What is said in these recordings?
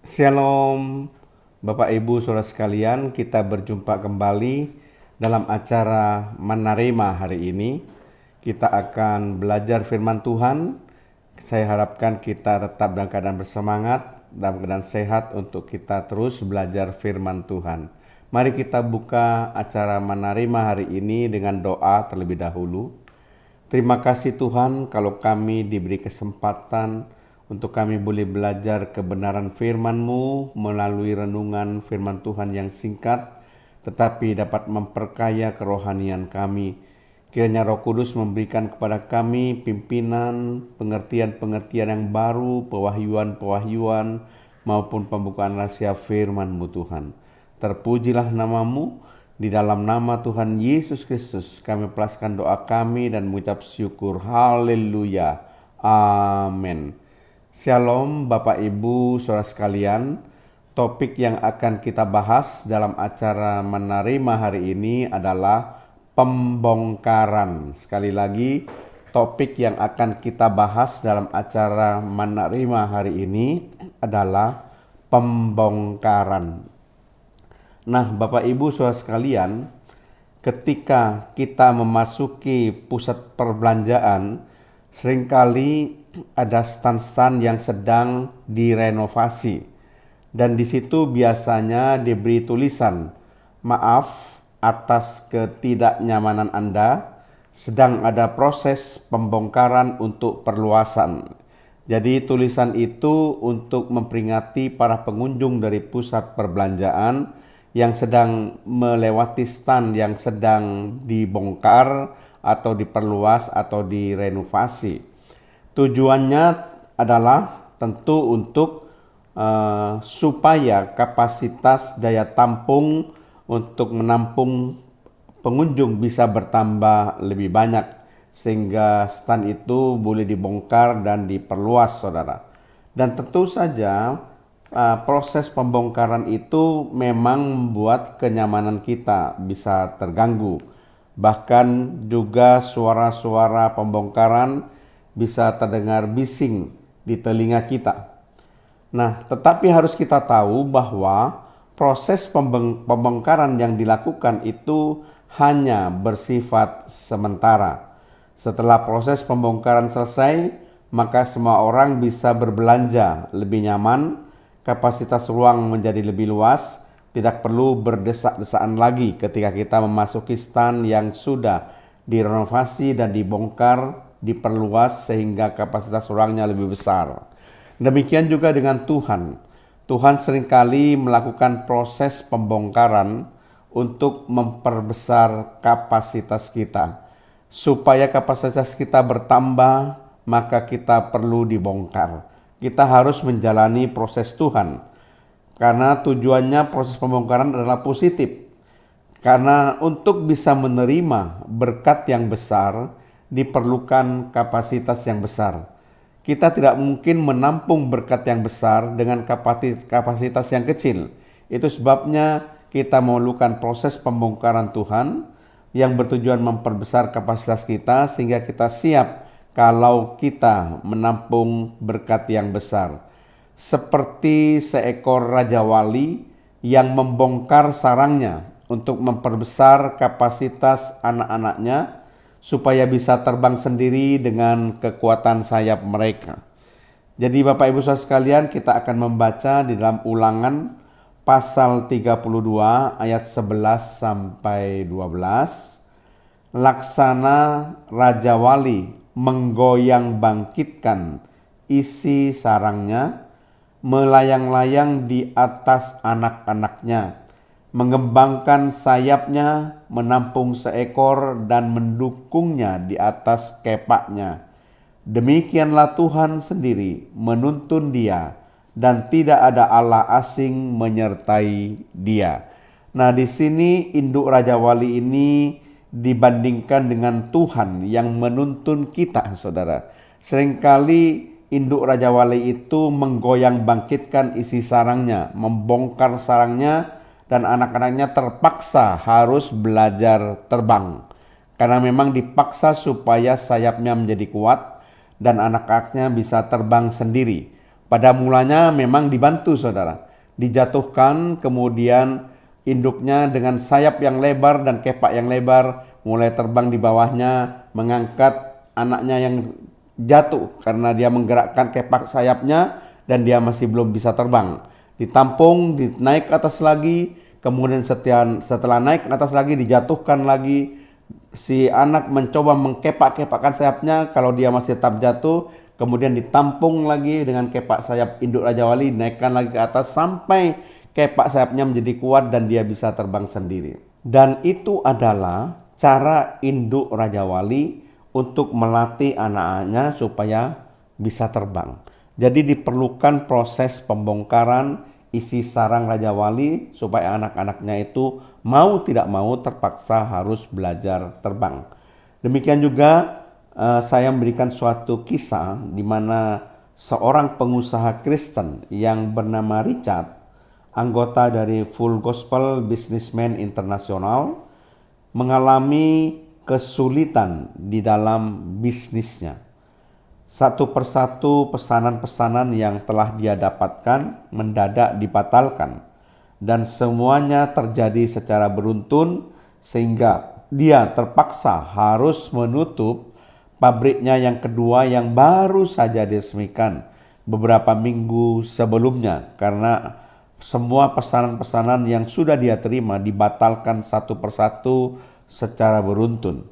Shalom Bapak Ibu Saudara sekalian, kita berjumpa kembali dalam acara Menerima hari ini. Kita akan belajar firman Tuhan. Saya harapkan kita tetap dalam keadaan bersemangat, dalam keadaan sehat untuk kita terus belajar firman Tuhan. Mari kita buka acara Menerima hari ini dengan doa terlebih dahulu. Terima kasih Tuhan kalau kami diberi kesempatan untuk kami boleh belajar kebenaran firman-Mu melalui renungan firman Tuhan yang singkat, tetapi dapat memperkaya kerohanian kami. Kiranya Roh Kudus memberikan kepada kami pimpinan, pengertian-pengertian yang baru, pewahyuan-pewahyuan, maupun pembukaan rahasia firman-Mu Tuhan. Terpujilah nama-Mu. Di dalam nama Tuhan Yesus Kristus kami melepaskan doa kami dan mengucap syukur. Haleluya. Amin. Shalom Bapak Ibu Saudara sekalian. Topik yang akan kita bahas dalam acara Menerima hari ini adalah pembongkaran. Sekali lagi, topik yang akan kita bahas dalam acara Menerima hari ini adalah pembongkaran. Nah, Bapak Ibu Saudara sekalian, ketika kita memasuki pusat perbelanjaan, seringkali ada stand-stand yang sedang direnovasi. Dan di situ biasanya diberi tulisan, "Maaf atas ketidaknyamanan Anda, sedang ada proses pembongkaran untuk perluasan." Jadi tulisan itu untuk memperingati para pengunjung dari pusat perbelanjaan yang sedang melewati stand yang sedang dibongkar atau diperluas atau direnovasi. Tujuannya adalah tentu untuk supaya kapasitas daya tampung untuk menampung pengunjung bisa bertambah lebih banyak, sehingga stand itu boleh dibongkar dan diperluas, saudara. Dan tentu saja proses pembongkaran itu memang membuat kenyamanan kita bisa terganggu. Bahkan juga suara-suara pembongkaran bisa terdengar bising di telinga kita. Nah, tetapi harus kita tahu bahwa proses pembongkaran yang dilakukan itu hanya bersifat sementara. Setelah proses pembongkaran selesai, maka semua orang bisa berbelanja lebih nyaman, kapasitas ruang menjadi lebih luas, tidak perlu berdesak-desakan lagi ketika kita memasuki stand yang sudah direnovasi dan dibongkar, diperluas sehingga kapasitas ruangnya lebih besar. Demikian juga dengan Tuhan. Tuhan seringkali melakukan proses pembongkaran untuk memperbesar kapasitas kita. Supaya kapasitas kita bertambah, maka kita perlu dibongkar. Kita harus menjalani proses Tuhan, karena tujuannya proses pembongkaran adalah positif. Karena untuk bisa menerima berkat yang besar, diperlukan kapasitas yang besar. Kita tidak mungkin menampung berkat yang besar dengan kapasitas yang kecil. Itu sebabnya kita memerlukan proses pembongkaran Tuhan yang bertujuan memperbesar kapasitas kita sehingga kita siap kalau kita menampung berkat yang besar. Seperti seekor raja wali yang membongkar sarangnya untuk memperbesar kapasitas anak-anaknya supaya bisa terbang sendiri dengan kekuatan sayap mereka. Jadi Bapak Ibu Saudara sekalian, kita akan membaca di dalam Ulangan pasal 32 ayat 11 sampai 12. Laksana raja wali menggoyang bangkitkan isi sarangnya, melayang-layang di atas anak-anaknya, mengembangkan sayapnya, menampung seekor dan mendukungnya di atas kepaknya. Demikianlah Tuhan sendiri menuntun dia, dan tidak ada Allah asing menyertai dia. Nah, di sini induk Raja Wali ini dibandingkan dengan Tuhan yang menuntun kita, saudara. Seringkali induk Raja Wali itu menggoyang bangkitkan isi sarangnya, membongkar sarangnya, dan anak-anaknya terpaksa harus belajar terbang. Karena memang dipaksa supaya sayapnya menjadi kuat dan anak-anaknya bisa terbang sendiri. Pada mulanya memang dibantu saudara, dijatuhkan, kemudian induknya dengan sayap yang lebar dan kepak yang lebar mulai terbang di bawahnya, mengangkat anaknya yang jatuh karena dia menggerakkan kepak sayapnya dan dia masih belum bisa terbang. Ditampung, naik ke atas lagi, kemudian setelah naik ke atas lagi dijatuhkan lagi. Si anak mencoba mengkepak-kepakkan sayapnya, kalau dia masih tetap jatuh, kemudian ditampung lagi dengan kepak sayap induk Raja Wali, naikkan lagi ke atas sampai kepak sayapnya menjadi kuat dan dia bisa terbang sendiri. Dan itu adalah cara induk Raja Wali untuk melatih anak-anaknya supaya bisa terbang. Jadi diperlukan proses pembongkaran isi sarang Raja Wali supaya anak-anaknya itu mau tidak mau terpaksa harus belajar terbang. Demikian juga saya memberikan suatu kisah di mana seorang pengusaha Kristen yang bernama Richard, anggota dari Full Gospel Businessman International, mengalami kesulitan di dalam bisnisnya. Satu persatu pesanan-pesanan yang telah dia dapatkan mendadak dibatalkan dan semuanya terjadi secara beruntun sehingga dia terpaksa harus menutup pabriknya yang kedua yang baru saja diresmikan beberapa minggu sebelumnya karena semua pesanan-pesanan yang sudah dia terima dibatalkan satu persatu secara beruntun.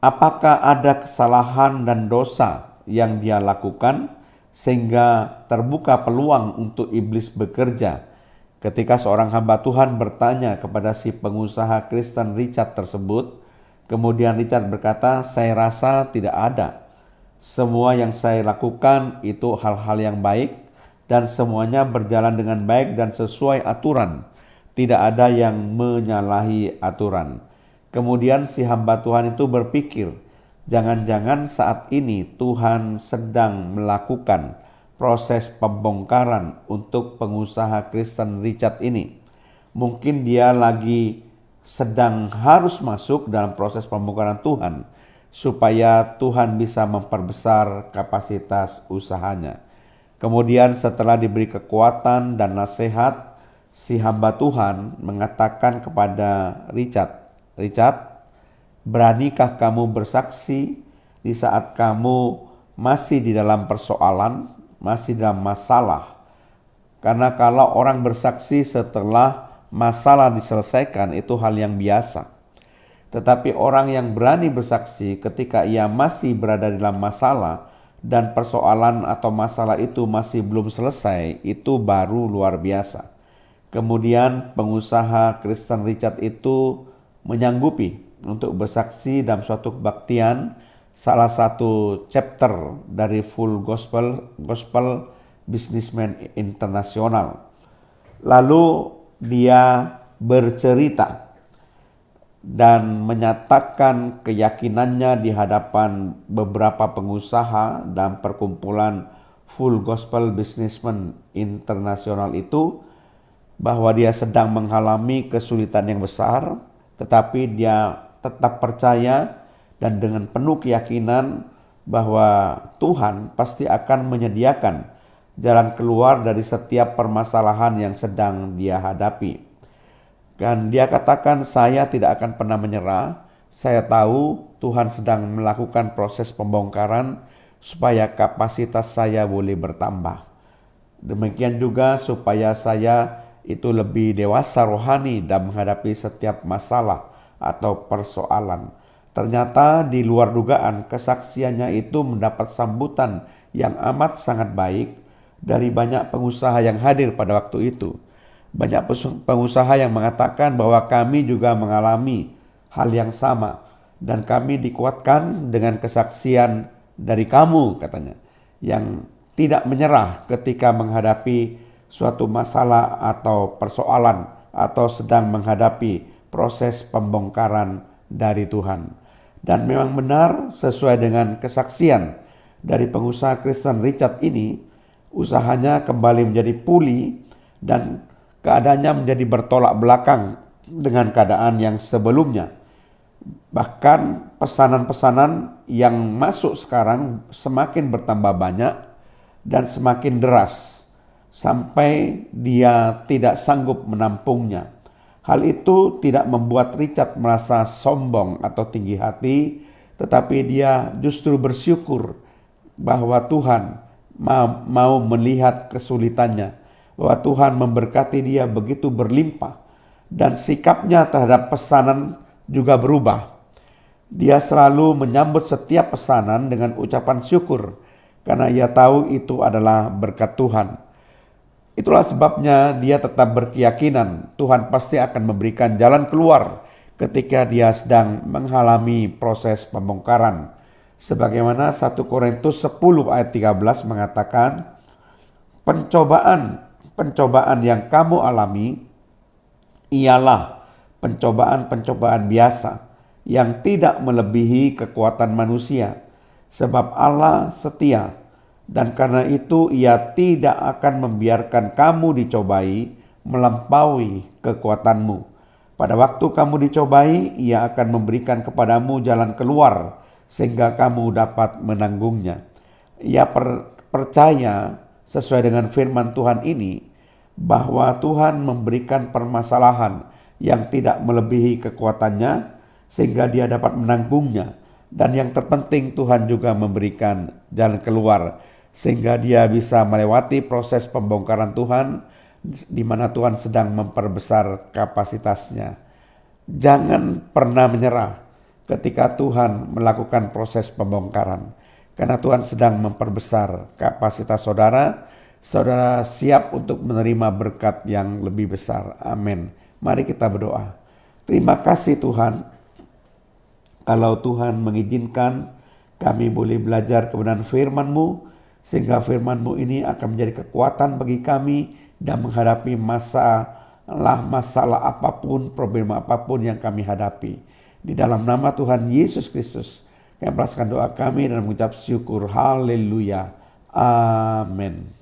Apakah ada kesalahan dan dosa yang dia lakukan sehingga terbuka peluang untuk iblis bekerja? Ketika seorang hamba Tuhan bertanya kepada si pengusaha Kristen Richard tersebut, kemudian Richard berkata, "Saya rasa tidak ada. Semua yang saya lakukan itu hal-hal yang baik dan semuanya berjalan dengan baik dan sesuai aturan. Tidak ada yang menyalahi aturan." Kemudian si hamba Tuhan itu berpikir, jangan-jangan saat ini Tuhan sedang melakukan proses pembongkaran untuk pengusaha Kristen Richard ini. Mungkin dia lagi sedang harus masuk dalam proses pembongkaran Tuhan supaya Tuhan bisa memperbesar kapasitas usahanya. Kemudian setelah diberi kekuatan dan nasihat, si hamba Tuhan mengatakan kepada Richard, "Richard, beranikah kamu bersaksi di saat kamu masih di dalam persoalan, masih dalam masalah?" Karena kalau orang bersaksi setelah masalah diselesaikan itu hal yang biasa. Tetapi orang yang berani bersaksi ketika ia masih berada dalam masalah dan persoalan atau masalah itu masih belum selesai, itu baru luar biasa. Kemudian pengusaha Kristen Richard itu menyanggupi untuk bersaksi dalam suatu kebaktian salah satu chapter dari Full Gospel Businessman International. Lalu dia bercerita dan menyatakan keyakinannya di hadapan beberapa pengusaha dalam perkumpulan Full Gospel Businessman International itu bahwa dia sedang mengalami kesulitan yang besar, tetapi dia tetap percaya dan dengan penuh keyakinan bahwa Tuhan pasti akan menyediakan jalan keluar dari setiap permasalahan yang sedang dia hadapi. Dan dia katakan, "Saya tidak akan pernah menyerah. Saya tahu Tuhan sedang melakukan proses pembongkaran supaya kapasitas saya boleh bertambah. Demikian juga supaya saya itu lebih dewasa rohani dalam menghadapi setiap masalah atau persoalan." Ternyata di luar dugaan kesaksiannya itu mendapat sambutan yang amat sangat baik dari banyak pengusaha yang hadir pada waktu itu. Banyak pengusaha yang mengatakan bahwa kami juga mengalami hal yang sama dan kami dikuatkan dengan kesaksian dari kamu, katanya, yang tidak menyerah ketika menghadapi suatu masalah atau persoalan atau sedang menghadapi proses pembongkaran dari Tuhan. Dan memang benar sesuai dengan kesaksian dari pengusaha Kristen Richard ini, usahanya kembali menjadi pulih dan keadaannya menjadi bertolak belakang dengan keadaan yang sebelumnya. Bahkan pesanan-pesanan yang masuk sekarang semakin bertambah banyak dan semakin deras sampai dia tidak sanggup menampungnya. Hal itu tidak membuat Richard merasa sombong atau tinggi hati, tetapi dia justru bersyukur bahwa Tuhan mau melihat kesulitannya, bahwa Tuhan memberkati dia begitu berlimpah, dan sikapnya terhadap pesanan juga berubah. Dia selalu menyambut setiap pesanan dengan ucapan syukur, karena ia tahu itu adalah berkat Tuhan. Itulah sebabnya dia tetap berkeyakinan Tuhan pasti akan memberikan jalan keluar ketika dia sedang mengalami proses pembongkaran. Sebagaimana 1 Korintus 10 ayat 13 mengatakan, pencobaan yang kamu alami ialah pencobaan-pencobaan biasa yang tidak melebihi kekuatan manusia. Sebab Allah setia, dan karena itu ia tidak akan membiarkan kamu dicobai melampaui kekuatanmu. Pada waktu kamu dicobai, ia akan memberikan kepadamu jalan keluar sehingga kamu dapat menanggungnya. Ia percaya sesuai dengan firman Tuhan ini bahwa Tuhan memberikan permasalahan yang tidak melebihi kekuatannya sehingga dia dapat menanggungnya. Dan yang terpenting, Tuhan juga memberikan jalan keluar sehingga dia bisa melewati proses pembongkaran Tuhan di mana Tuhan sedang memperbesar kapasitasnya. Jangan pernah menyerah ketika Tuhan melakukan proses pembongkaran, karena Tuhan sedang memperbesar kapasitas saudara. Saudara siap untuk menerima berkat yang lebih besar. Amin. Mari kita berdoa. Terima kasih Tuhan, kalau Tuhan mengizinkan kami boleh belajar kebenaran firman-Mu, sehingga firman-Mu ini akan menjadi kekuatan bagi kami dan menghadapi masalah apapun, problem apapun yang kami hadapi. Di dalam nama Tuhan Yesus Kristus, kami melepaskan doa kami dan mengucap syukur. Haleluya. Amin.